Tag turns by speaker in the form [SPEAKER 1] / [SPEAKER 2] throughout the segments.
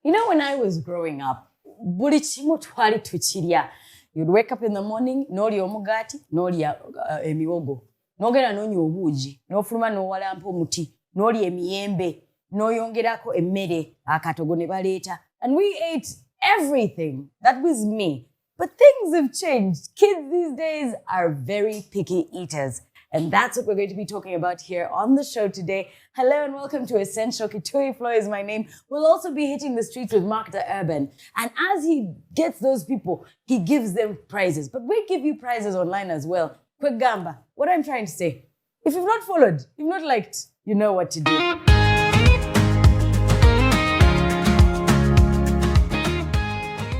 [SPEAKER 1] You know, when I was growing up, buli kimu twali tukirya. You'd wake up in the morning, n'olya omugati, n'olya emiwogo. N'ogenda n'onywa obuugi, n'ofuluma n'owalampa omuti, n'olya emiyembe, n'oyongerako emmere, akatogo ne baleeta. And we ate everything. That was me. But things have changed. Kids these days are very picky eaters. And that's what we're going to be talking about here on the show today. Hello and welcome to Essenshow. Kitui Flo is my name. We'll also be hitting the streets with Mark the Urban. And as he gets those people, he gives them prizes. But we give you prizes online as well. Quick gamba. What I'm trying to say, if you've not followed, you've not liked, you know what to do.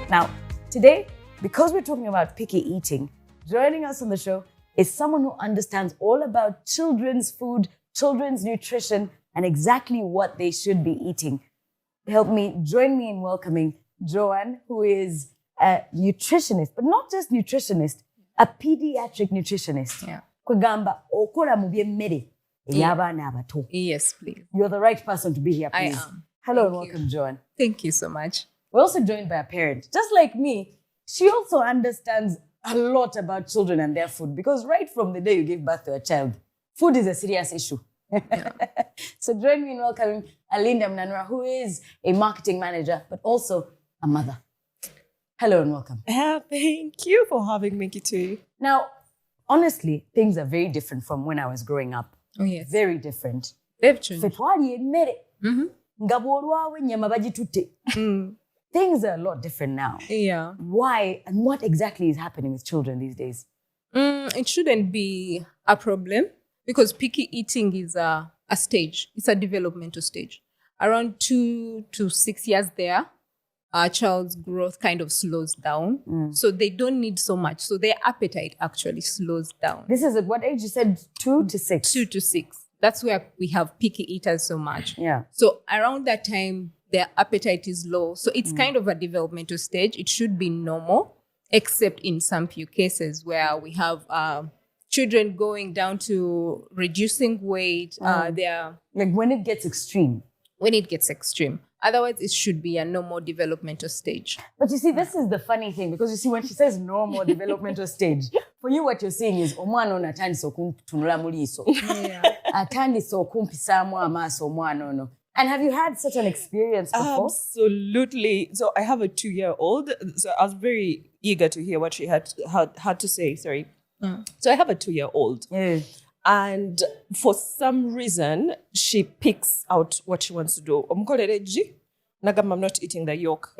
[SPEAKER 1] Now, today, because we're talking about picky eating, joining us on the show is someone who understands all about children's food, children's nutrition, and exactly what they should be eating. Join me in welcoming Joanne, who is a nutritionist, but not just nutritionist, a pediatric nutritionist.
[SPEAKER 2] Yeah.
[SPEAKER 1] Kwegamba, okola mu by'emmere ey'abaana abato.
[SPEAKER 2] Yes, please.
[SPEAKER 1] You're the right person to be here, please.
[SPEAKER 2] I am.
[SPEAKER 1] Hello and
[SPEAKER 2] Thank
[SPEAKER 1] welcome, Joanne.
[SPEAKER 2] Thank you so much.
[SPEAKER 1] We're also joined by a parent. Just like me, she also understands a lot about children and their food because right from the day you give birth to a child, food is a serious issue. Yeah. So join me in welcoming Alinda Mnanura, who is a marketing manager, but also a mother. Hello and welcome.
[SPEAKER 3] Thank you for having me, Kitui.
[SPEAKER 1] Now, honestly, things are very different from when I was growing up.
[SPEAKER 2] Oh, yes.
[SPEAKER 1] Very different.
[SPEAKER 2] They've changed.
[SPEAKER 1] Fetwali emmere. Nga bw'olwawo ennyama bagitutte. Things are a lot different now.
[SPEAKER 2] Yeah.
[SPEAKER 1] Why and what exactly is happening with children these days?
[SPEAKER 2] It shouldn't be a problem because picky eating is a stage. It's a developmental stage. Around 2 to 6 years there, a child's growth kind of slows down. So they don't need so much. So their appetite actually slows down.
[SPEAKER 1] This is at what age? You said 2 to 6.
[SPEAKER 2] 2 to 6. That's where we have picky eaters so much.
[SPEAKER 1] Yeah.
[SPEAKER 2] So around that time, their appetite is low. So it's kind of a developmental stage. It should be normal, except in some few cases where we have children going down to reducing weight. They're
[SPEAKER 1] like when it gets extreme.
[SPEAKER 2] When it gets extreme. Otherwise, it should be a normal developmental stage.
[SPEAKER 1] But you see, this is the funny thing because you see, when she says normal developmental stage, for you, what you're saying is, omwana ono atandise okuntunula mu liiso. Atandise okumpisaamu amaaso omwana ono. And have you had such an experience before?
[SPEAKER 3] Absolutely. So I have a 2-year-old. So I was very eager to hear what she had to say. Sorry. So I have a 2-year-old.
[SPEAKER 1] Yeah.
[SPEAKER 3] And for some reason, she picks out what she wants to do. Omukolereji, nagamba, I'm not eating the yolk.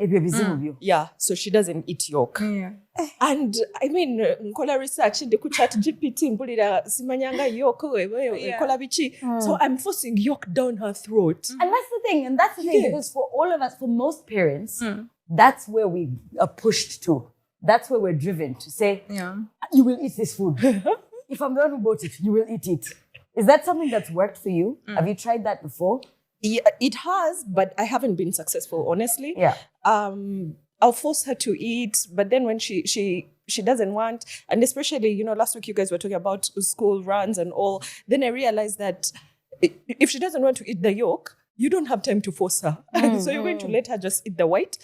[SPEAKER 3] Yeah, so she doesn't eat yolk.
[SPEAKER 2] Yeah.
[SPEAKER 3] And I mean, nkola research ndi ku chat GPT mpulira simanyanga yolk kola bichi. So I'm forcing yolk down her throat.
[SPEAKER 1] And that's the thing. Because for all of us, for most parents, that's where we are pushed to. That's where we're driven to say, you will eat this food. If I'm the one who bought it, you will eat it. Is that something that's worked for you? Have you tried that before?
[SPEAKER 3] Yeah, it has, but I haven't been successful, honestly.
[SPEAKER 1] Yeah.
[SPEAKER 3] I'll force her to eat, but then when she doesn't want, and especially, last week you guys were talking about school runs and all, then I realized that if she doesn't want to eat the yolk, you don't have time to force her. So you're going to let her just eat the white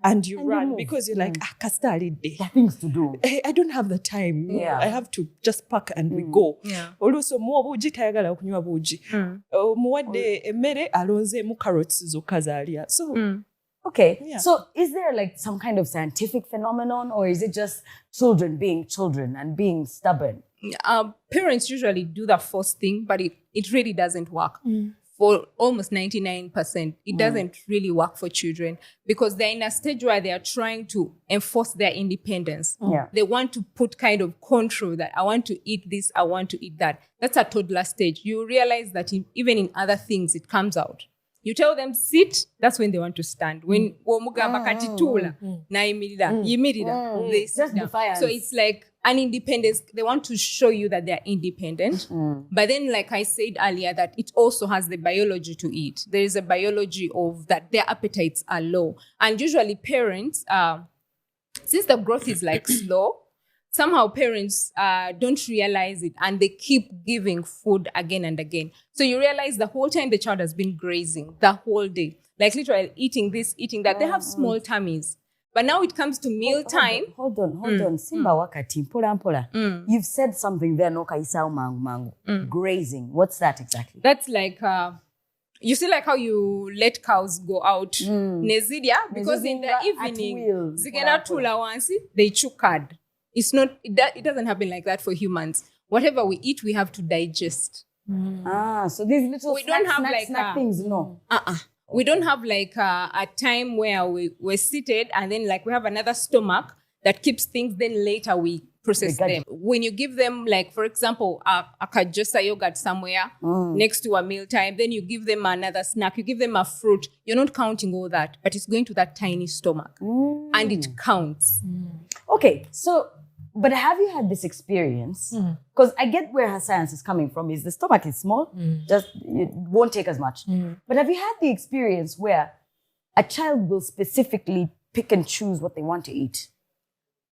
[SPEAKER 3] and you run because you're like, Kastari day.
[SPEAKER 1] There are things to do.
[SPEAKER 3] I don't have the time.
[SPEAKER 1] Yeah.
[SPEAKER 3] I have to just pack and we go.
[SPEAKER 2] Yeah.
[SPEAKER 3] Also, muwa buji tayagala okunywa buji. Muwadde emmere alonzeemu carrots zokka z'alya. So,
[SPEAKER 1] okay.
[SPEAKER 3] Yeah.
[SPEAKER 1] So is there like some kind of scientific phenomenon or is it just children being children and being stubborn?
[SPEAKER 2] Parents usually do the first thing, but it really doesn't work. For almost 99%, it doesn't really work for children because they're in a stage where they are trying to enforce their independence.
[SPEAKER 1] Yeah.
[SPEAKER 2] They want to put kind of control that I want to eat this, I want to eat that. That's a toddler stage. You realize that even in other things, it comes out. You tell them sit, that's when they want to stand. When omugamba kati tula na yimirira, they sit down.
[SPEAKER 1] Defiance.
[SPEAKER 2] So it's like an independence. They want to show you that they're independent. But then, like I said earlier, that it also has the biology to eat. There is a biology of that their appetites are low. And usually parents, since the growth is like slow, somehow parents don't realize it and they keep giving food again and again. So you realize the whole time the child has been grazing the whole day. like literally eating this, eating that. They have small tummies. But now it comes to meal time.
[SPEAKER 1] Hold on. Simba wakati, mpola. You've said something there, no kaisao mangu. Grazing. What's that exactly?
[SPEAKER 2] That's like, you see like how you let cows go out. Nezidia, because in the evening, zigena tula wansi, they chukad. It's not, it doesn't happen like that for humans. Whatever we eat, we have to digest.
[SPEAKER 1] So these little snack things, no.
[SPEAKER 2] We don't have like a time where we're seated and then like we have another stomach that keeps things, then later we process them. When you give them, like, for example, a JESA yogurt somewhere next to a meal time, then you give them another snack, you give them a fruit, you're not counting all that, but it's going to that tiny stomach and it counts.
[SPEAKER 1] Okay, so, but have you had this experience? Because I get where her science is coming from, is the stomach is small, just it won't take as much. But have you had the experience where a child will specifically pick and choose what they want to eat?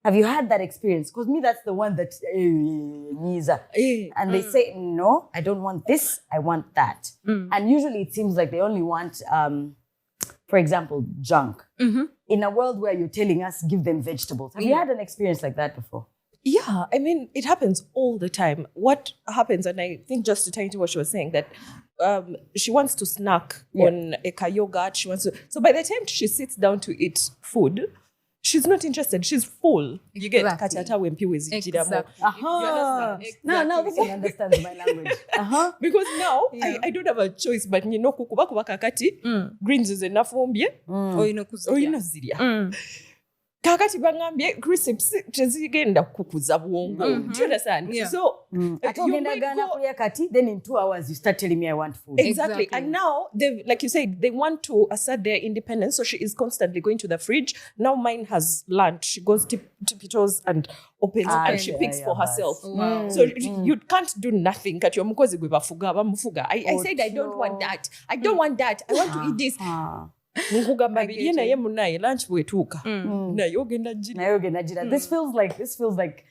[SPEAKER 1] Have you had that experience? Because me, that's the one that, and they say, no, I don't want this, I want that. And usually it seems like they only want, for example, junk. In a world where you're telling us, give them vegetables. Have you had an experience like that before?
[SPEAKER 3] Yeah, I mean, it happens all the time. What happens, and I think just to tie into what she was saying, that she wants to snack on a yogurt. She wants to. So by the time she sits down to eat food, she's not interested. She's full. You get kachata when people is
[SPEAKER 2] Exactly.
[SPEAKER 1] Now this one understands my language.
[SPEAKER 3] Because now I don't have a choice, but kukuba kuba kakati greens is enough ombie. Oyinozirya. Kakati bangambye crisps tezigenda kukuza bwongo. Do you understand?
[SPEAKER 1] So then in 2 hours you start telling me I want food.
[SPEAKER 3] Exactly. And now they, like you said, they want to assert their independence. So she is constantly going to the fridge. Now mine has lunch. She goes tippy-toes and opens and she picks for herself. So you can't do nothing. I said I don't want that. I don't want that. I want to eat this.
[SPEAKER 1] This feels like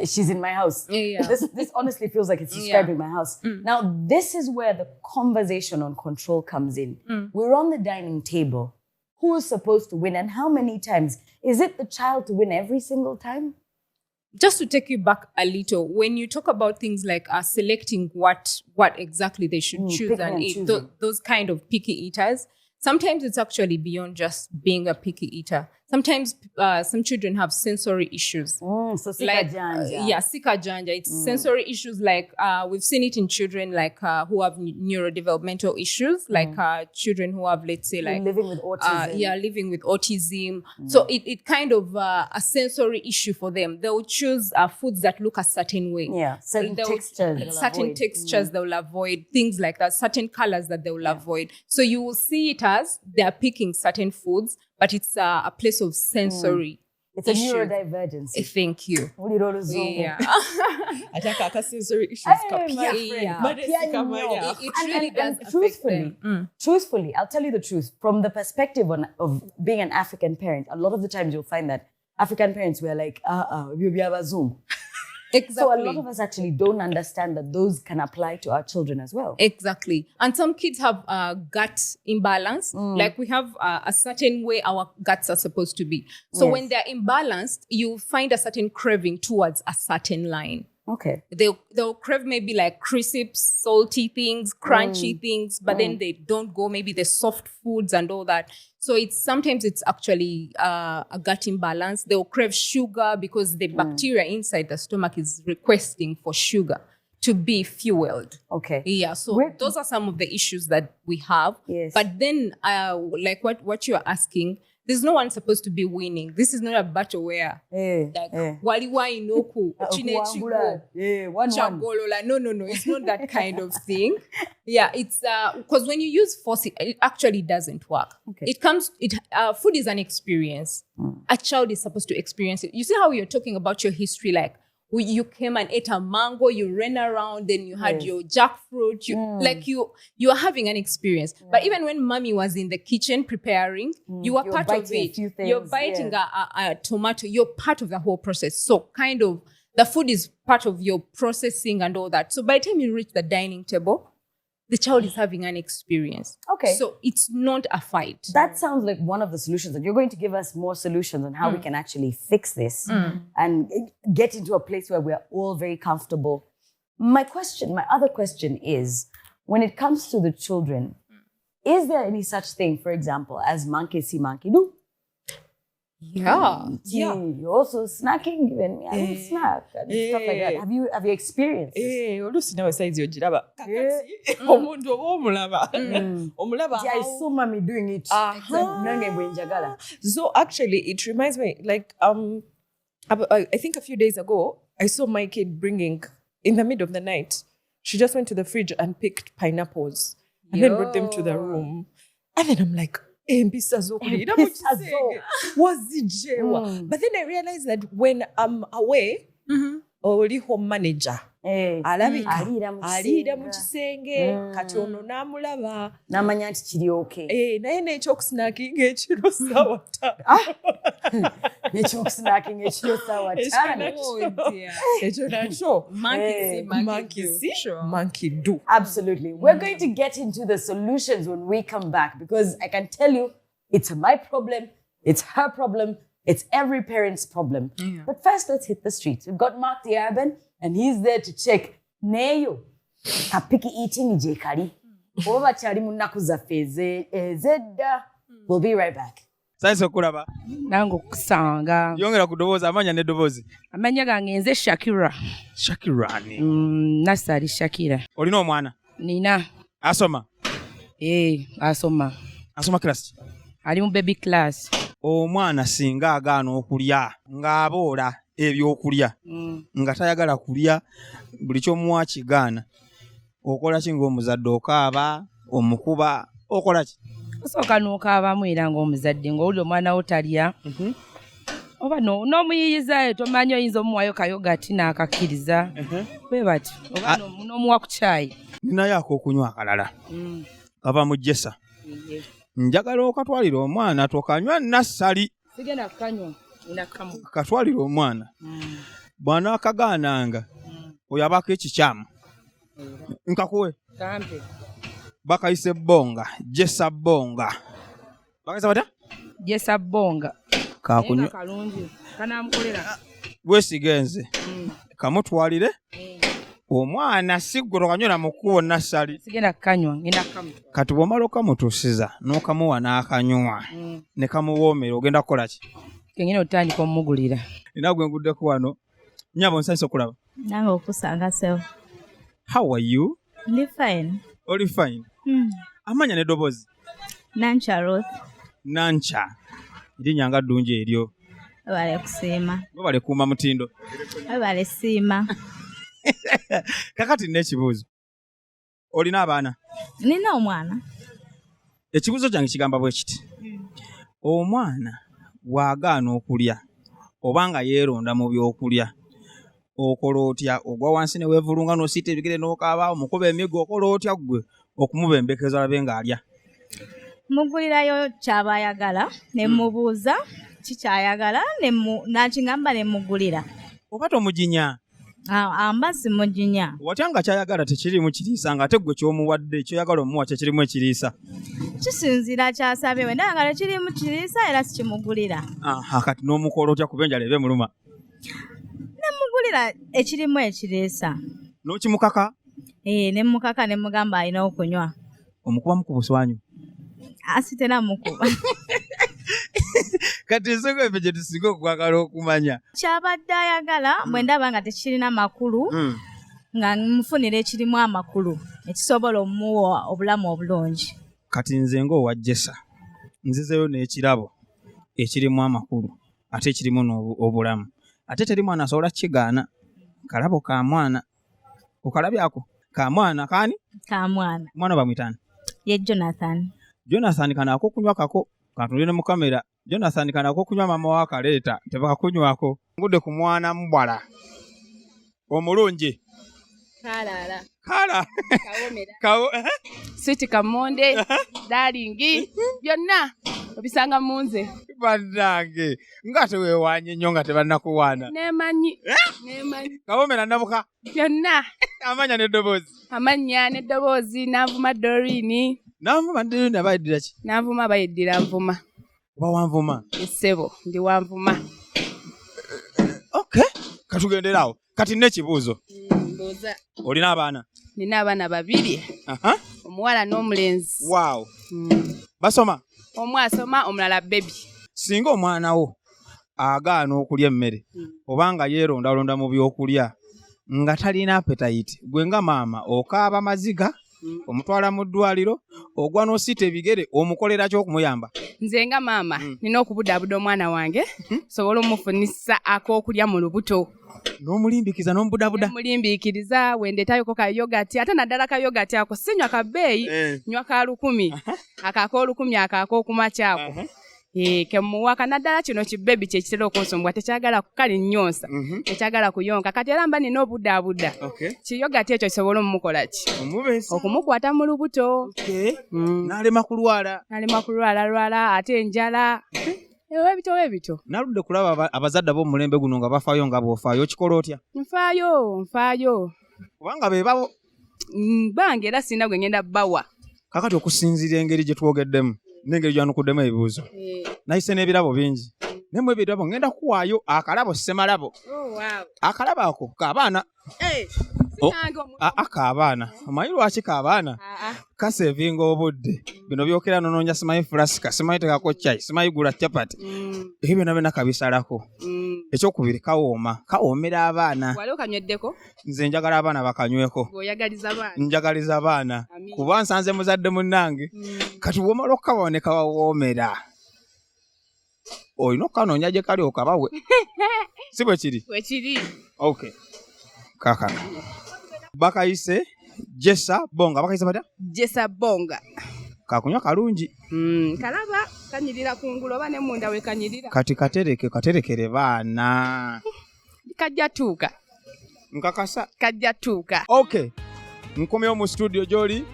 [SPEAKER 1] she's in my house. This honestly feels like it's describing my house. Now, this is where the conversation on control comes in. We're on the dining table. Who is supposed to win and how many times? Is it the child to win every single time?
[SPEAKER 2] Just to take you back a little, when you talk about things like selecting what exactly they should choose and eat, those kind of picky eaters, sometimes it's actually beyond just being a picky eater. Sometimes some children have sensory issues.
[SPEAKER 1] So sika janja.
[SPEAKER 2] Sika janja. It's sensory issues like we've seen it in children like who have neurodevelopmental issues, like children who have, let's say, like
[SPEAKER 1] living with autism.
[SPEAKER 2] Living with autism. So it kind of a sensory issue for them. They will choose foods that look a certain way.
[SPEAKER 1] Certain
[SPEAKER 2] textures they will avoid, things like that, certain colors that they will avoid. So you will see it as they are picking certain foods, but it's a place of sensory.
[SPEAKER 1] It's a neurodivergency.
[SPEAKER 2] Thank you.
[SPEAKER 1] Yeah.
[SPEAKER 3] Sensory issues.
[SPEAKER 2] It really does affect them.
[SPEAKER 1] Truthfully, I'll tell you the truth. From the perspective of being an African parent, a lot of the times you'll find that African parents were like, we have a Zoom.
[SPEAKER 2] Exactly.
[SPEAKER 1] So a lot of us actually don't understand that those can apply to our children as well.
[SPEAKER 2] Exactly. And some kids have gut imbalance. Like we have a certain way our guts are supposed to be. So when they're imbalanced, you find a certain craving towards a certain line.
[SPEAKER 1] Okay.
[SPEAKER 2] They'll crave maybe like crisps, salty things, crunchy things, but then they don't go maybe the soft foods and all that. So sometimes it's actually a gut imbalance. They'll crave sugar because the bacteria inside the stomach is requesting for sugar to be fueled.
[SPEAKER 1] Okay.
[SPEAKER 2] Yeah. So those are some of the issues that we have.
[SPEAKER 1] Yes.
[SPEAKER 2] But then, like what you're asking, there's no one supposed to be winning. This is not a battle where waliwa inoku chinechigo chagolola. No. It's not that kind of thing. Yeah, it's because when you use force, it actually doesn't work. Okay. Food is an experience. A child is supposed to experience it. You see how you're talking about your history, like you came and ate a mango, you ran around, then you had your jackfruit. You are having an experience. But even when mommy was in the kitchen preparing, you were part of it. You're biting a tomato. You're part of the whole process. So kind of the food is part of your processing and all that. So by the time you reach the dining table, the child is having an experience.
[SPEAKER 1] Okay.
[SPEAKER 2] So it's not a fight.
[SPEAKER 1] That sounds like one of the solutions, and you're going to give us more solutions on how we can actually fix this and get into a place where we're all very comfortable. My other question is, when it comes to the children, is there any such thing, for example, as monkey see, monkey do?
[SPEAKER 2] Yeah.
[SPEAKER 1] You're also snacking, even me, I don't snack and stuff like that. Have you experienced this?
[SPEAKER 3] Oluusi nawe size ogiraba kakati omuntu oba omulaba omulaba
[SPEAKER 1] I saw mommy doing it. Nange bwe njagala.
[SPEAKER 3] So actually it reminds me, like I think a few days ago I saw my kid bringing, in the middle of the night, she just went to the fridge and picked pineapples and then brought them to the room, and then I'm like, empisa zokulira mu kisenge wazijewa. But then I realized that when I'm away, oli home manager alabika aliira mu kisenge, kati ono n'amulaba
[SPEAKER 1] n'amanya nti kiri okay.
[SPEAKER 3] Naye n'ekyokusnackinga ekiro ssaawa ttaano
[SPEAKER 1] n'ekyokusnackinga ekiro ssaawa ttaano.
[SPEAKER 3] ekyo nakyo
[SPEAKER 2] Monkey see,
[SPEAKER 3] monkey do.
[SPEAKER 1] Absolutely. We're going to get into the solutions when we come back, because I can tell you it's my problem, it's her problem, it's every parent's problem. Yeah. But first, let's hit the streets. We've got Mark the Urban, and he's there to check. Neyo, kapiki eating jekari. Oba chari munaku zaffe zedda. We'll be right back.
[SPEAKER 4] Saiso kulaba.
[SPEAKER 5] Nango kusanga.
[SPEAKER 4] Yongera kudobooza amanya ne doboozi.
[SPEAKER 5] Amanya gange nze Shakira.
[SPEAKER 4] Shakira ni.
[SPEAKER 5] Nasali Shakira.
[SPEAKER 4] Olina omwana?
[SPEAKER 5] Nina.
[SPEAKER 4] Asoma?
[SPEAKER 5] Asoma.
[SPEAKER 4] Asoma class?
[SPEAKER 5] Ali mu baby class.
[SPEAKER 4] Omwana singa agaana okulya ng'aboola ebyokulya nga tayagala kulya, buli ky'omuwa kigaana, okola ki ng'omuzadde? Okaaba, omukuba, okola ki?
[SPEAKER 5] Osooka n'okaabamu era ng'omuzadde ng'owulira omwana wo talya. Oba n'omuyiyizayo tomanyi oyinza omuwayo kayogati n'akakkiriza. Bwe bati oba n'omuwa ku caayi.
[SPEAKER 4] Ninayo ak'okunywa akalala kava mu JESA. Njagala okatwalira omwana tokanywa nassali.
[SPEAKER 5] Sigenda kukanywa ina kamu.
[SPEAKER 4] Katwalira omwana. Bwana akagaananga oyabako ekikyamu. Nkakuwe.
[SPEAKER 5] Kampe.
[SPEAKER 4] Bakayise bonga, JESA bonga. Bakayise bata?
[SPEAKER 5] JESA bonga.
[SPEAKER 4] Kakunywa.
[SPEAKER 5] Kalungi. Kanaamukolera.
[SPEAKER 4] Wesigenze. Kamutwalire. Omwana siguro kanyola mukuwo nassali.
[SPEAKER 5] Sigenda kukanywa ngenda kamu.
[SPEAKER 4] Kati bw'omala okamutuusiza n'okamuwa n'akanywa ne kamuwoomera ogenda kukola ki?
[SPEAKER 5] Kengine otandika omugulira.
[SPEAKER 4] Nina gwe nguddeko wano. Nnyabo nsanyusa okulaba.
[SPEAKER 6] Nange okusanga sewo.
[SPEAKER 4] How are you?
[SPEAKER 6] Ndi fine.
[SPEAKER 4] Oli fine? Amanya n'eddoboozi?
[SPEAKER 6] Nancha Ruth.
[SPEAKER 4] Nancha. Erinnya nga ddungi eryo.
[SPEAKER 6] Webale kusiima.
[SPEAKER 4] Webale kuuma mutindo.
[SPEAKER 6] Webale siima.
[SPEAKER 4] Kakati n'ekibuuzo. Olina abaana?
[SPEAKER 6] Nina omwana.
[SPEAKER 4] Ekibuuzo kyange kigamba bwe kiti. Omwana bw'agaana okulya oba nga yeeronda mu byokulya, okola otya? Ogwa wansi ne weevulunga n'osiita ebigere n'okaaba, omukuba emiggo, okola otya ggwe okumubembekeza alabe ng'alya?
[SPEAKER 6] Mugulirayo ky'aba ayagala ne mubuuza kikyayagala nakingamba ne mugulira.
[SPEAKER 4] Oba tomuginya?
[SPEAKER 6] Amba simuginya.
[SPEAKER 4] Watya nga kyayagala tekirimu kiriisa ng'ate ggwe ky'omuwadde kyoyagala omuwa kye kirimu ekiriisa?
[SPEAKER 6] Kisinziira kyasabye we ndayagala kirimu kiriisa era sikimugulira.
[SPEAKER 4] Kati n'omukola otya kuba enjala ebe muluma?
[SPEAKER 6] Ne mugulira ekirimu ekiriisa.
[SPEAKER 4] N'okimukaka?
[SPEAKER 6] Ne mukaka ne mugamba alina okunywa.
[SPEAKER 4] Omukuba mu ku buswanyu?
[SPEAKER 6] Asitera mukuba.
[SPEAKER 4] Kati ensonga efe gye tusinga okwagala okumanya.
[SPEAKER 6] Kyabadde ayagala bwe ndaba nga tekirina makulu nga mufunira ekirimu amakulu ekisobola omuwa obulamu obulungi.
[SPEAKER 4] Kati nze ng'owa JESA nzizeyo n'ekirabo ekirimu amakulu ate ekirimu n'obulamu. Ate teri mwana asobola kigaana. Kalabo ka mwana okalabyako? Ka mwana kaani?
[SPEAKER 6] Ka mwana.
[SPEAKER 2] Mwana
[SPEAKER 4] bamwitani?
[SPEAKER 6] Ye Jonathan.
[SPEAKER 4] Jonathan kana akokunywa kako katulire mu kamera. Jonathan kana akokunywa mama wa kaleeta tebakakunywako. Ngudde ku mwana mbwala omulungi.
[SPEAKER 2] Kalala.
[SPEAKER 4] Kala.
[SPEAKER 2] Kawomera. Sweet kamonde. Darling. Byonna obisanga munze.
[SPEAKER 4] bannange nga teweewaanye nnyo nga tebannakuwaana
[SPEAKER 7] Nemanyi.
[SPEAKER 4] Kawomera namuka
[SPEAKER 7] Byonna.
[SPEAKER 4] amanya n'eddoboozi
[SPEAKER 7] Amanya n'eddoboozi n'anvuma Doreen.
[SPEAKER 4] nanvuma ndirina abayiddira ki
[SPEAKER 7] N'anvuma bayiddira nvuma.
[SPEAKER 4] oba wanvuma
[SPEAKER 7] Essebo ndi wanvuma.
[SPEAKER 4] okay katugenderaawo kati n'ekibuuzo
[SPEAKER 7] Mbuuza.
[SPEAKER 4] olina abaana
[SPEAKER 7] Nina abaana babiri.
[SPEAKER 4] aha
[SPEAKER 7] Omuwala n'omulenzi.
[SPEAKER 4] waaw basoma
[SPEAKER 7] Omu asoma omulala baby.
[SPEAKER 4] singa omwana wo agaana okulya emmere obanga yeerondalonda mu byokulya nga talina appetite gwe nga maama okaaba maziga omutwala mu ddwaliro ogwa n'osiita ebigere omukolera ky'okumuyamba
[SPEAKER 7] Nze nga maama nina okubudaabuda omwana wange sobola omufunisa ak'okulya mu lubuto.
[SPEAKER 4] n'omulimbikiza n'omubudabuda
[SPEAKER 7] Mulimbiikiriza wendeetayoko ka yogati ate naddala ka yogati ako sinywa ka bbeeyi nywa ka 1,000 ak'olukumi ak'okumakyako kemuwaka naddala kino kibebi kyekitera okunsumbwa tekyagala kukali nnyonsa tekyagala kuyonka kati era mba nina obudaabuda kiyogati ekyo kisobola omumukola ki okumukwata mu lubuto
[SPEAKER 4] n'alema
[SPEAKER 7] kulwala ate enjala webito
[SPEAKER 4] naludde kulaba abazadde b'omulembe guno nga bafaayo nga bw'ofaayo kikola otya
[SPEAKER 7] nfaayo
[SPEAKER 4] kubanga be babo
[SPEAKER 7] bange era sina gwe ngenda bawa
[SPEAKER 4] kakati okusinziira engeri gye twogeddemu n'engeri gyanukuddemu ebibuuzo nayise n'ebirabo bingi naye mu ebirabo ngenda kuwaayo akalabo ssemalabo akalabo ako k'abaana k'abaana omanyi lwaki k'abaana kaseevinga obudde bino byokera nonoonya simanyi fulasika simanyi tekako cai simanyi gula capati ebyo byonna byonna kabisalako ekyokubiri kawoomera abaana
[SPEAKER 7] wali okanyweddeko
[SPEAKER 4] nze njagala abaana bakanyweko njagaliza abaana kuba nsanze muzadde munnange kati bw'omala okukabao ne kabawoomera olina okukanoonya gye kali okabawe si bwe kiri okay kakana bakayise JESA bonga bakayise batya
[SPEAKER 7] JESA bonga
[SPEAKER 4] kakunywa kalungi
[SPEAKER 7] kalaba kanyirira kungulu oba ne munda we kanyirira
[SPEAKER 4] kati katerekere baana
[SPEAKER 7] kajja tuuka
[SPEAKER 4] nkakasa
[SPEAKER 7] kajja tuuka
[SPEAKER 4] okay nkomyewo mu studio gy'oli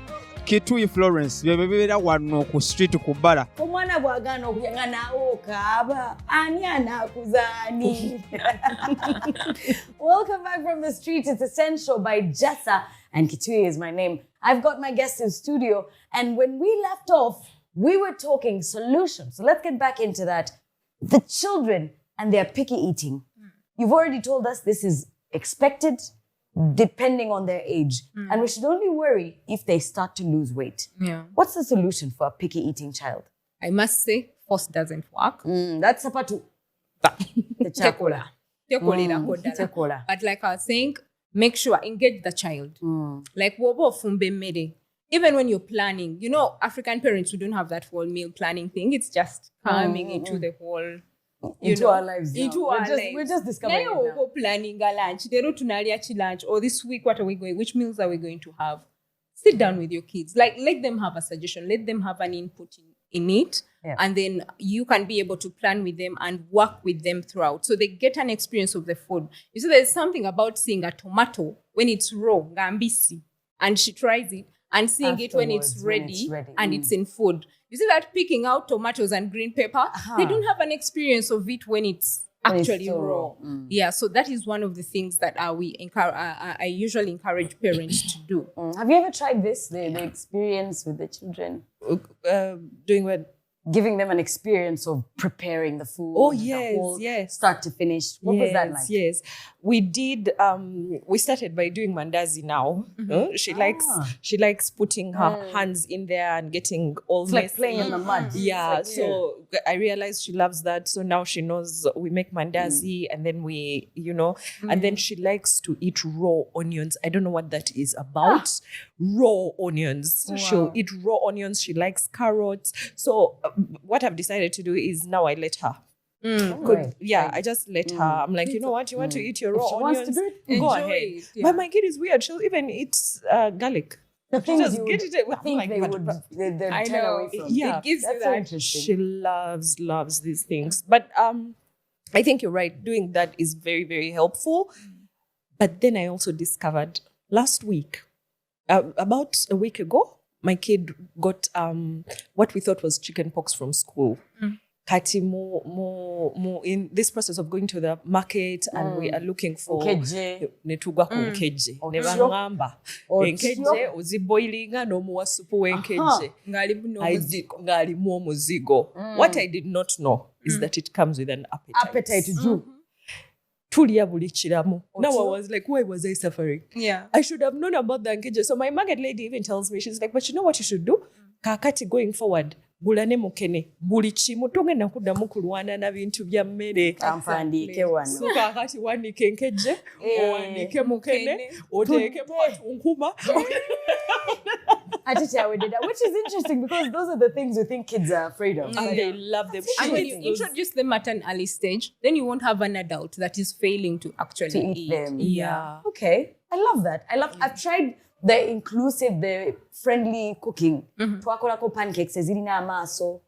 [SPEAKER 4] Kitui Florence bye bibeera wano ku street ku bbala
[SPEAKER 1] omwana bw'agaana okulya nga naawe okaaba ani anaakuza ani welcome back from the street. It's Essenshow by JESA and Kitui is my name. I've got my guest in studio and when we left off we were talking solutions, so let's get back into that. The children and their picky eating. You've already told us this is expected depending on their age. And we should only worry if they start to lose weight. What's the solution for a picky eating child?
[SPEAKER 2] I must say, force doesn't work.
[SPEAKER 1] That's sapatu. The chakola.
[SPEAKER 2] Tekola. But like I was saying, make sure, engage the child. Like, wobo fumbe mere. Even when you're planning, you know, African parents, we don't have that whole meal planning thing. It's just coming into the whole...
[SPEAKER 1] Into our lives.
[SPEAKER 2] We're just discovering it now. Planning a lunch. Lunch. Or this week, what are we going? Which meals are we going to have? Sit down with your kids. Like, let them have a suggestion. Let them have an input in it.
[SPEAKER 1] Yeah.
[SPEAKER 2] And then you can be able to plan with them and work with them throughout. So they get an experience of the food. You see, there's something about seeing a tomato when it's raw, gambisi, and she tries it, and seeing it when it's ready. And it's in food. You see that picking out tomatoes and green pepper, they don't have an experience of it when it's actually raw. Yeah, so that is one of the things that I usually encourage parents to do.
[SPEAKER 1] Have you ever tried this, the experience with the children?
[SPEAKER 3] Doing what?
[SPEAKER 1] Giving them an experience of preparing the food.
[SPEAKER 3] Oh, yes.
[SPEAKER 1] Start to finish. What was that like?
[SPEAKER 3] Yes. We did, we started by doing mandazi now. She likes putting her hands in there and getting all
[SPEAKER 1] It's like playing in the mud.
[SPEAKER 3] Yeah, so I realized she loves that. So now she knows we make mandazi and then we, and then she likes to eat raw onions. I don't know what that is about. Raw onions. Wow. She'll eat raw onions. She likes carrots. So what I've decided to do is now I let her. I just let her. I'm like, you know what? You want to eat your raw onions?
[SPEAKER 1] Wants to do it,
[SPEAKER 3] go ahead. Yeah. But my kid is weird. She'll even eat garlic.
[SPEAKER 1] The
[SPEAKER 3] She just get it.
[SPEAKER 1] I think they'd turn away from.
[SPEAKER 3] Yeah,
[SPEAKER 2] it gives
[SPEAKER 1] that's
[SPEAKER 2] you that.
[SPEAKER 1] interesting.
[SPEAKER 3] she loves these things. But I think you're right. Doing that is very, very helpful. But then I also discovered last week, about a week ago, my kid got what we thought was chicken pox from school. kati in this process of going to the market and we are looking for netugwa ku nkejje ne bangamba enkejje oziboilinga n'omuwa supu w'enkejje ng'alimu omuzigo. What I did not know is that it comes with an appetite. Tulya buli kiramu. Now I was like, why was I suffering?
[SPEAKER 2] Yeah.
[SPEAKER 3] I should have known about the nkejje. So my market lady even tells me, she's like, but you know what you should do? Kakati going forward. Gulane mukene buli kimu togenda kuddamu kulwana na bintu bya mmere
[SPEAKER 1] ampandiike wano
[SPEAKER 3] so kakati wanike enkejje owanike mukene oteekemu atunkuma
[SPEAKER 1] which is interesting because those are the things we think kids are afraid of
[SPEAKER 3] and they love them.
[SPEAKER 2] And when you introduce them at an early stage, then you won't have an adult that is failing to actually
[SPEAKER 1] eat them.
[SPEAKER 2] Yeah.
[SPEAKER 1] Okay, I love that. I've tried the inclusive, the friendly cooking. Twakolako pancakes ezirina amaaso.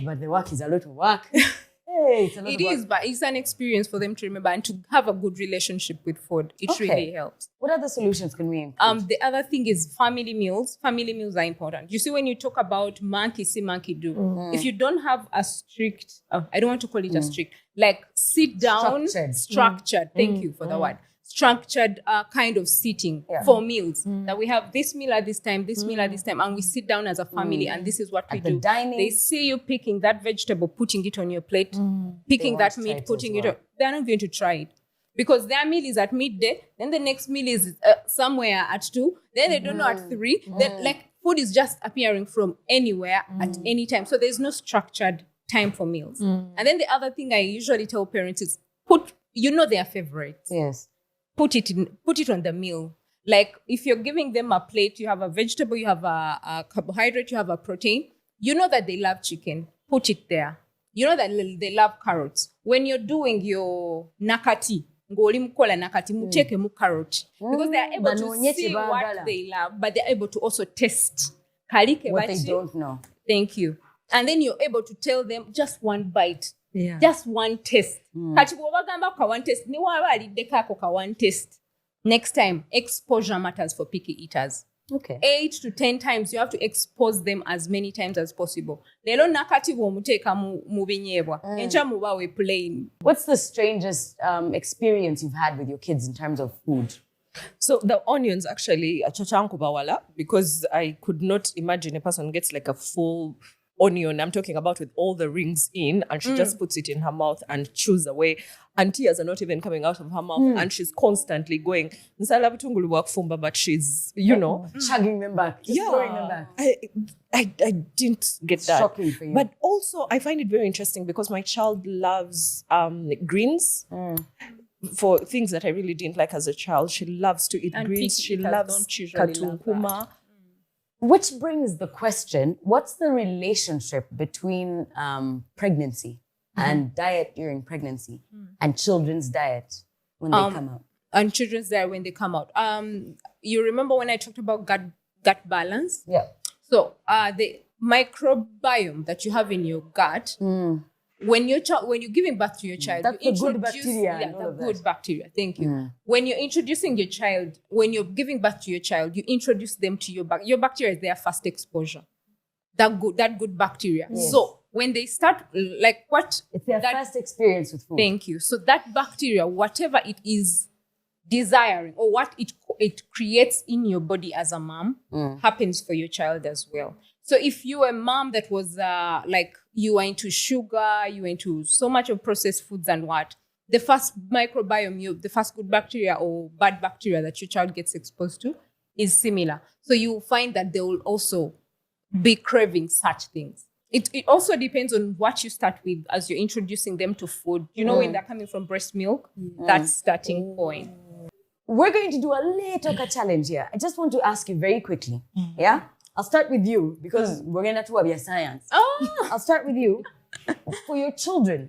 [SPEAKER 1] But the work is a lot of work.
[SPEAKER 2] It is, but it's an experience for them to remember and to have a good relationship with food. It really helps.
[SPEAKER 1] What other solutions can we include?
[SPEAKER 2] The other thing is family meals. Family meals are important. You see, when you talk about monkey see, monkey do, if you don't have a strict, I don't want to call it a strict, like sit down, structured. Thank you for the word. Structured kind of sitting for meals that we have this meal at this time, this meal at this time, and we sit down as a family and this is what we do. They see you picking that vegetable, putting it on your plate, picking that meat, putting it on. They're not going to try it because their meal is at midday, then the next meal is somewhere at 2, then they don't know at 3. Then like food is just appearing from anywhere at any time. So there's no structured time for meals. And then the other thing I usually tell parents is their favorites.
[SPEAKER 1] Yes.
[SPEAKER 2] Put it on the meal. Like if you're giving them a plate, you have a vegetable, you have a carbohydrate, you have a protein. You know that they love chicken. Put it there. You know that they love carrots. When you're doing your nakati, muteke mu carrot. Because they are able to see what they love, but they're able to also taste
[SPEAKER 1] what they don't know.
[SPEAKER 2] Thank you. And then you're able to tell them just one bite. Yeah. Just one taste. Kati bw'obagamba ka one taste, ne waba aliddeko ako ka one taste. Next time, exposure matters for picky eaters.
[SPEAKER 1] Okay.
[SPEAKER 2] 8 to 10 times, you have to expose them as many times as possible. Leero nakati bw'omuteeka mu binyeebwa, enkya mubawe plain.
[SPEAKER 1] What's the strangest experience you've had with your kids in terms of food?
[SPEAKER 3] So the onions actually, achachanku because I could not imagine a person gets like a full onion, I'm talking about with all the rings in, and she just puts it in her mouth and chews away, and tears are not even coming out of her mouth, and she's constantly going, but she's,
[SPEAKER 1] chugging them back, throwing them back.
[SPEAKER 3] I didn't get that.
[SPEAKER 1] Shocking for you.
[SPEAKER 3] But also, I find it very interesting because my child loves greens. For things that I really didn't like as a child, she loves to eat greens. She loves katunkuma.
[SPEAKER 1] Which brings the question, what's the relationship between pregnancy and diet during pregnancy and children's diet when they come out?
[SPEAKER 2] And children's diet when they come out. You remember when I talked about gut balance?
[SPEAKER 1] Yeah.
[SPEAKER 2] So the microbiome that you have in your gut, when you're giving birth to your child,
[SPEAKER 1] that's
[SPEAKER 2] you
[SPEAKER 1] the good bacteria.
[SPEAKER 2] Yeah, the good bacteria. Thank you. When you're introducing your child, when you're giving birth to your child, you introduce them to your bacteria is their first exposure. That good bacteria. Yes. So when they start, it's
[SPEAKER 1] their first experience with food.
[SPEAKER 2] Thank you. So that bacteria, whatever it is desiring or what it creates in your body as a mom, happens for your child as well. So if you're a mom that was you were into sugar, you were into so much of processed foods and what, the first microbiome, the first good bacteria or bad bacteria that your child gets exposed to is similar. So you find that they will also be craving such things. It also depends on what you start with as you're introducing them to food. When they're coming from breast milk, that's starting point.
[SPEAKER 1] We're going to do a little challenge here. I just want to ask you very quickly. Yeah? I'll start with you because we're going to talk about science. I'll start with you. For your children,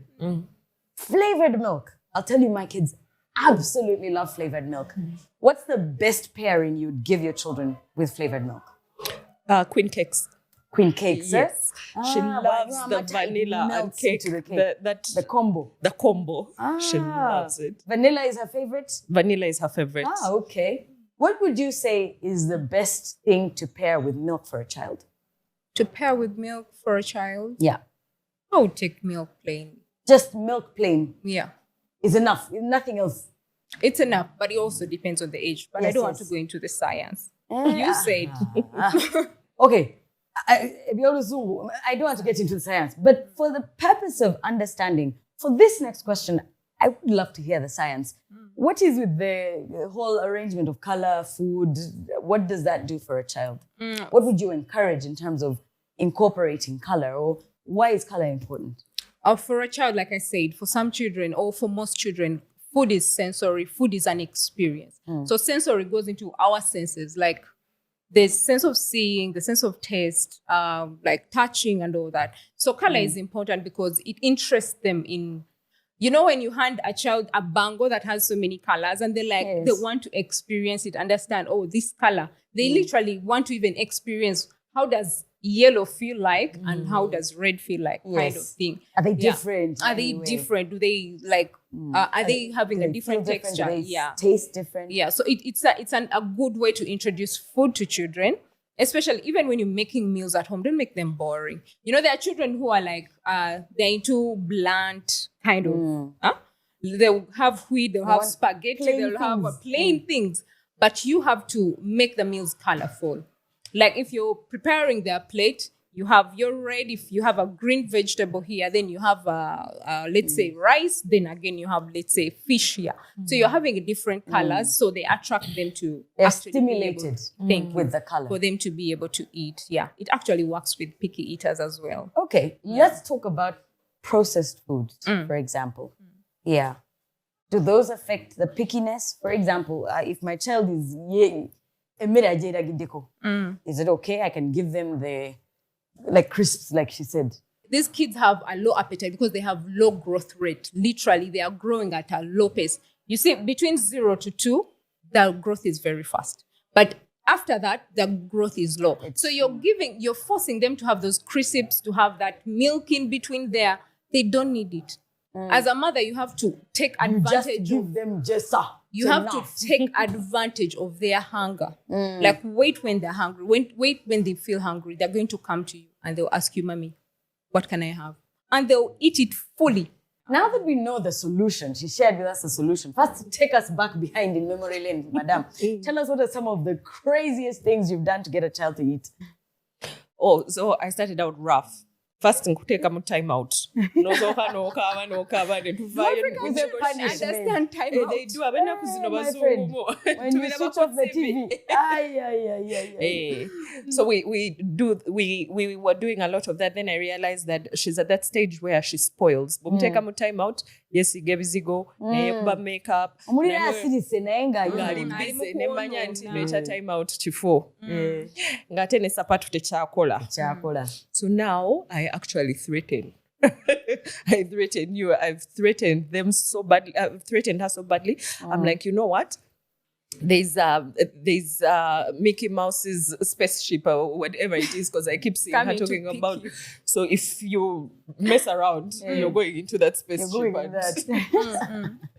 [SPEAKER 1] flavored milk. I'll tell you, my kids absolutely love flavored milk. What's the best pairing you'd give your children with flavored milk?
[SPEAKER 3] Queen cakes.
[SPEAKER 1] Queen cakes,
[SPEAKER 3] yes. She loves the vanilla and cake.
[SPEAKER 1] The combo.
[SPEAKER 3] The combo. She loves it.
[SPEAKER 1] Vanilla is her favorite?
[SPEAKER 3] Vanilla is her favorite.
[SPEAKER 1] Okay. What would you say is the best thing to pair with milk for a child?
[SPEAKER 2] To pair with milk for a child?
[SPEAKER 1] Yeah.
[SPEAKER 2] I would take milk plain.
[SPEAKER 1] Just milk plain
[SPEAKER 2] Yeah.
[SPEAKER 1] is enough. Nothing else.
[SPEAKER 2] It's enough, but it also depends on the age. But I
[SPEAKER 1] Yes,
[SPEAKER 2] don't want
[SPEAKER 1] yes.
[SPEAKER 2] to go into the science.
[SPEAKER 1] Eh,
[SPEAKER 2] You said.
[SPEAKER 1] Okay. I don't want to get into the science, but for the purpose of understanding, for this next question, I would love to hear the science. What is with the whole arrangement of color, food? What does that do for a child? What would you encourage in terms of incorporating color, or why is color important?
[SPEAKER 2] For a child, like I said, for some children or for most children, food is sensory. Food is an experience. So sensory goes into our senses, like the sense of seeing, the sense of taste, like touching and all that. So color is important because it interests them in, you know, when you hand a child a bango that has so many colors and they they want to experience it, understand, oh, this color. They literally want to even experience how does yellow feel like and how does red feel like, kind of thing.
[SPEAKER 1] Are they different?
[SPEAKER 2] Are they different? Do they like, are they having a different texture?
[SPEAKER 1] Do they taste different?
[SPEAKER 2] Yeah, so it's a good way to introduce food to children, especially even when you're making meals at home. Don't make them boring. You know, there are children who are like, they're into blunt kind of, they'll have wheat, they'll have spaghetti, they'll have plain things, but you have to make the meals colorful. Like if you're preparing their plate, you have your red. If you have a green vegetable here, then you have, let's say, rice. Then again, you have, let's say, fish here. So you're having different colors, so they attract them to.
[SPEAKER 1] They're stimulated with the color.
[SPEAKER 2] For them to be able to eat. Yeah, it actually works with picky eaters as well.
[SPEAKER 1] Okay, let's talk about processed foods, for example. Yeah. Do those affect the pickiness? For example, if my child is is it okay? I can give them the crisps, like she said.
[SPEAKER 2] These kids have a low appetite because they have low growth rate. Literally, they are growing at a low pace. You see, between 0 to 2, the growth is very fast. But after that, the growth is low. So you're forcing them to have those crisps, to have that milk in between there. They don't need it. As a mother, you have to take advantage.
[SPEAKER 1] Just give them JESA.
[SPEAKER 2] You have to take advantage of their hunger. Like wait when they're hungry. Wait when they feel hungry. They're going to come to you and they'll ask you, Mommy, what can I have? And they'll eat it fully.
[SPEAKER 1] Now that we know the solution, she shared with us the solution. First, take us back behind in memory lane, Madam. Tell us what are some of the craziest things you've done to get a child to eat.
[SPEAKER 3] Oh, so I started out rough. First, take a time out. No cover. They
[SPEAKER 2] understand time out.
[SPEAKER 3] They do.
[SPEAKER 1] My friend, when you switch off the TV.
[SPEAKER 3] So we were doing a lot of that. Then I realized that she's at that stage where she spoils. Take a time out. Yes, he gave zigo. Makeup. Time out chifo. Ngate ne sapatu techakola. So now I actually threaten. I threaten you. I've threatened them so badly. I've threatened her so badly. I'm like, you know what? There's Mickey Mouse's spaceship or whatever it is, because I keep seeing her talking about. You. So if you mess around, you're going into that spaceship.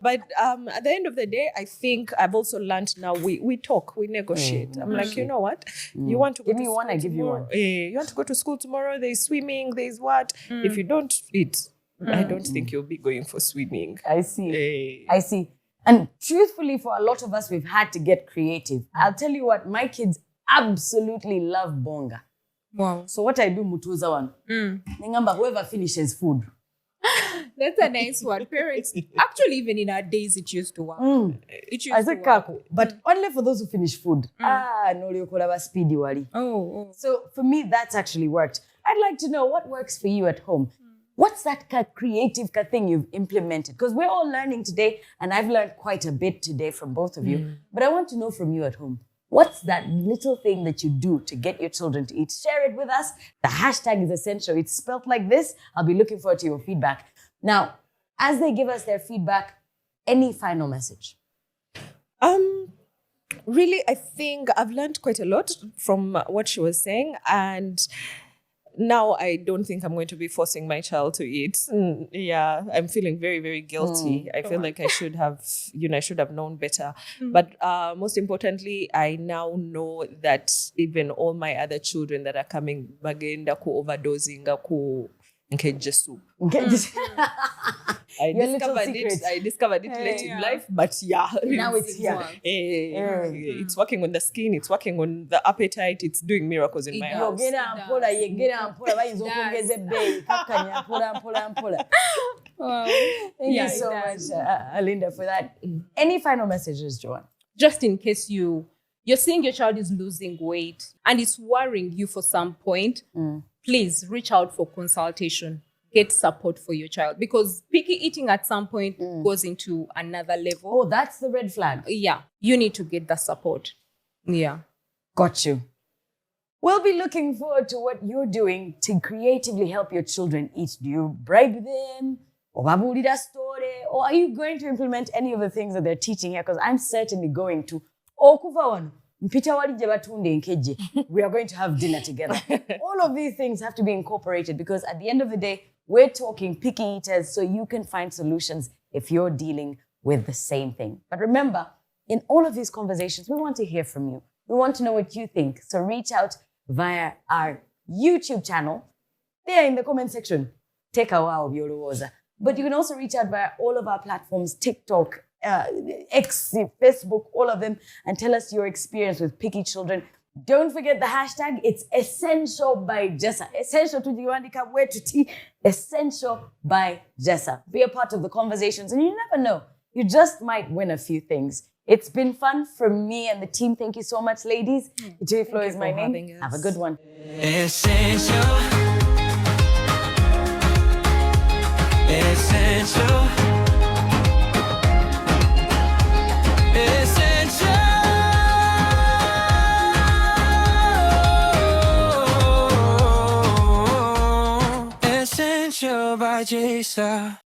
[SPEAKER 3] But at the end of the day, I think I've also learned now we talk, we negotiate. I'm like, you know what? You want to go to school
[SPEAKER 1] give you one.
[SPEAKER 3] You want to go to school tomorrow? There's swimming. There's what? If you don't eat, I don't think you'll be going for swimming.
[SPEAKER 1] I see. I see. And truthfully, for a lot of us, we've had to get creative. I'll tell you what, my kids absolutely love bonga.
[SPEAKER 2] Wow.
[SPEAKER 1] So what I do, mutuza one. Ningamba, whoever finishes food.
[SPEAKER 2] That's a nice one. Parents, actually, even in our days, it used to work. It used to work.
[SPEAKER 1] But only for those who finish food. No, speedy wali.
[SPEAKER 2] Oh.
[SPEAKER 1] So for me, that's actually worked. I'd like to know what works for you at home. What's that creative thing you've implemented? Because we're all learning today, and I've learned quite a bit today from both of you. But I want to know from you at home, what's that little thing that you do to get your children to eat? Share it with us. The hashtag is Essenshow. It's spelled like this. I'll be looking forward to your feedback. Now, as they give us their feedback, any final message?
[SPEAKER 3] Really, I think I've learned quite a lot from what she was saying, and now I don't think I'm going to be forcing my child to eat. Yeah, I'm feeling very, very guilty. I feel like I should have known better. But most importantly, I now know that even all my other children that are coming, bagenda ku overdosing, ku Okay, Jesu.
[SPEAKER 1] Your little secret.
[SPEAKER 3] I discovered it late in life, but
[SPEAKER 1] Now it's here.
[SPEAKER 3] It's working on the skin, it's working on the appetite, it's doing miracles in my house.
[SPEAKER 1] Yogera mpola bayinza okwongeza ebbeeyi kakkanya mpola. Thank you so much, Linda, for that. Any final messages, Joanne?
[SPEAKER 2] Just in case you're seeing your child is losing weight and it's worrying you for some point, please reach out for consultation. Get support for your child, because picky eating at some point goes into another level.
[SPEAKER 1] Oh, that's the red flag.
[SPEAKER 2] Yeah, you need to get the support. Yeah.
[SPEAKER 1] Got you. We'll be looking forward to what you're doing to creatively help your children eat. Do you bribe them? Or babulira story? Or are you going to implement any of the things that they're teaching here? Because I'm certainly going to. Okuva wano, mpita wali gye batunde enkeje. We are going to have dinner together. All of these things have to be incorporated, because at the end of the day, we're talking picky eaters, so you can find solutions if you're dealing with the same thing. But remember, in all of these conversations, we want to hear from you. We want to know what you think. So reach out via our YouTube channel. There in the comment section, take a wow of your. But you can also reach out via all of our platforms, TikTok, X, Facebook, all of them, and tell us your experience with picky children. Don't forget the hashtag. It's Essenshow by JESA. Essenshow tujiwandika wetu ti. Essenshow by JESA. Be a part of the conversations, and you never know. You just might win a few things. It's been fun from me and the team. Thank you so much, ladies. Joy Flo is my name. Have a good one.
[SPEAKER 8] Essential. Essential. Essential by JESA.